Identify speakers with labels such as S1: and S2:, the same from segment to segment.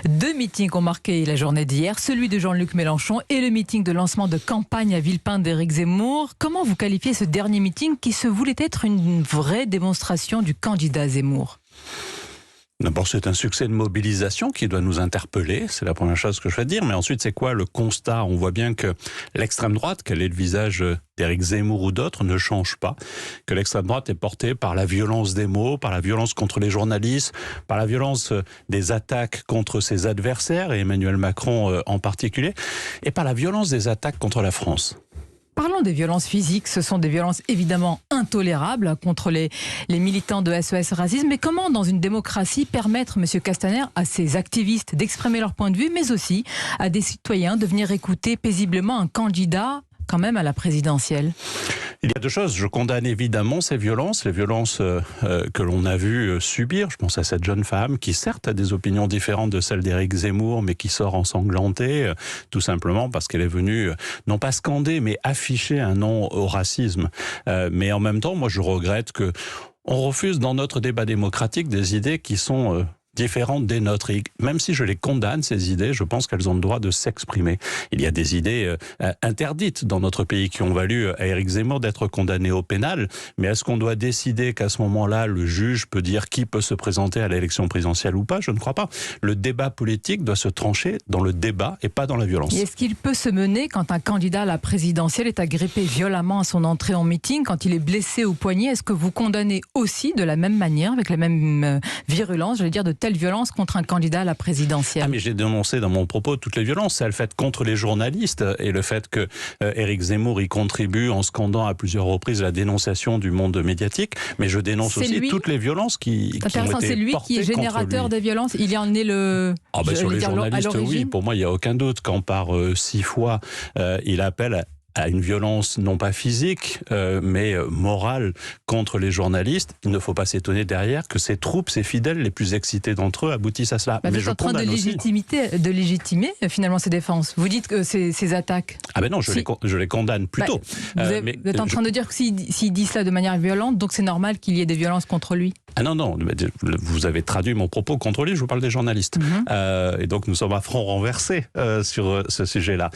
S1: Deux meetings ont marqué la journée d'hier, celui de Jean-Luc Mélenchon et le meeting de lancement de campagne à Villepinte d'Éric Zemmour. Comment vous qualifiez ce dernier meeting qui se voulait être une vraie démonstration du candidat Zemmour ?
S2: D'abord, c'est un succès de mobilisation qui doit nous interpeller. C'est la première chose que je vais dire. Mais ensuite, c'est quoi le constat ? On voit bien que l'extrême droite, quel est le visage d'Éric Zemmour ou d'autres, ne change pas. Que l'extrême droite est portée par la violence des mots, par la violence contre les journalistes, par la violence des attaques contre ses adversaires, et Emmanuel Macron en particulier, et par la violence des attaques contre la France.
S1: Parlons des violences physiques. Ce sont des violences évidemment intolérables contre les militants de SOS Racisme. Mais comment, dans une démocratie, permettre, M. Castaner, à ces activistes d'exprimer leur point de vue, mais aussi à des citoyens de venir écouter paisiblement un candidat quand même à la présidentielle ?
S2: Il y a deux choses. Je condamne évidemment ces violences, les violences que l'on a vu subir. Je pense à cette jeune femme qui certes a des opinions différentes de celles d'Éric Zemmour, mais qui sort ensanglantée, tout simplement parce qu'elle est venue, non pas scander, mais afficher un non au racisme. Mais en même temps, moi je regrette que on refuse dans notre débat démocratique des idées qui sont différentes des nôtres. Et même si je les condamne, ces idées, je pense qu'elles ont le droit de s'exprimer. Il y a des idées interdites dans notre pays qui ont valu à Éric Zemmour d'être condamné au pénal. Mais est-ce qu'on doit décider qu'à ce moment-là, le juge peut dire qui peut se présenter à l'élection présidentielle ou pas ? Je ne crois pas. Le débat politique doit se trancher dans le débat et pas dans la violence.
S1: Et est-ce qu'il peut se mener quand un candidat à la présidentielle est agrippé violemment à son entrée en meeting, quand il est blessé au poignet ? Est-ce que vous condamnez aussi de la même manière, avec la même virulence, je vais dire, de telle violence contre un candidat à la présidentielle ?
S2: Ah, mais j'ai dénoncé dans mon propos toutes les violences. C'est le fait contre les journalistes et le fait que Éric Zemmour y contribue en scandant à plusieurs reprises la dénonciation du monde médiatique. Mais je dénonce aussi toutes les violences qui ont été portées
S1: c'est lui qui est générateur des violences. Il y en est le...
S2: Sur les journalistes, oui. Pour moi, il n'y a aucun doute. Quand par 6 fois, il appelle à une violence non pas physique, mais morale contre les journalistes, il ne faut pas s'étonner derrière que ses troupes, ses fidèles, les plus excités d'entre eux, aboutissent à cela.
S1: Mais vous êtes en train de légitimer finalement ces défenses. Vous dites que ces attaques...
S2: Ah ben non, je les condamne plutôt.
S1: Vous êtes en train de dire que s'il dit cela de manière violente, donc c'est normal qu'il y ait des violences contre lui ?
S2: Ah non, vous avez traduit mon propos contre lui, je vous parle des journalistes. Et donc nous sommes à front renversé sur ce sujet-là.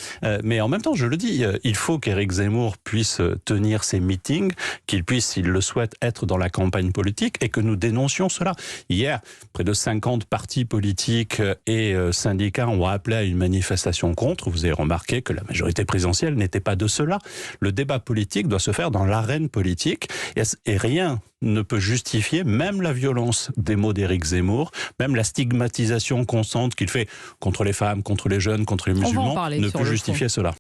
S2: Mais en même temps, je le dis, il faut qu'Éric Zemmour puisse tenir ses meetings, qu'il puisse, s'il le souhaite, être dans la campagne politique et que nous dénoncions cela. Hier, près de 50 partis politiques et syndicats ont appelé à une manifestation contre. Vous avez remarqué que la majorité présidentielle n'était pas de cela. Le débat politique doit se faire dans l'arène politique et rien ne peut justifier même la violence des mots d'Éric Zemmour, même la stigmatisation constante qu'il fait contre les femmes, contre les jeunes, contre les musulmans, ne peut justifier cela.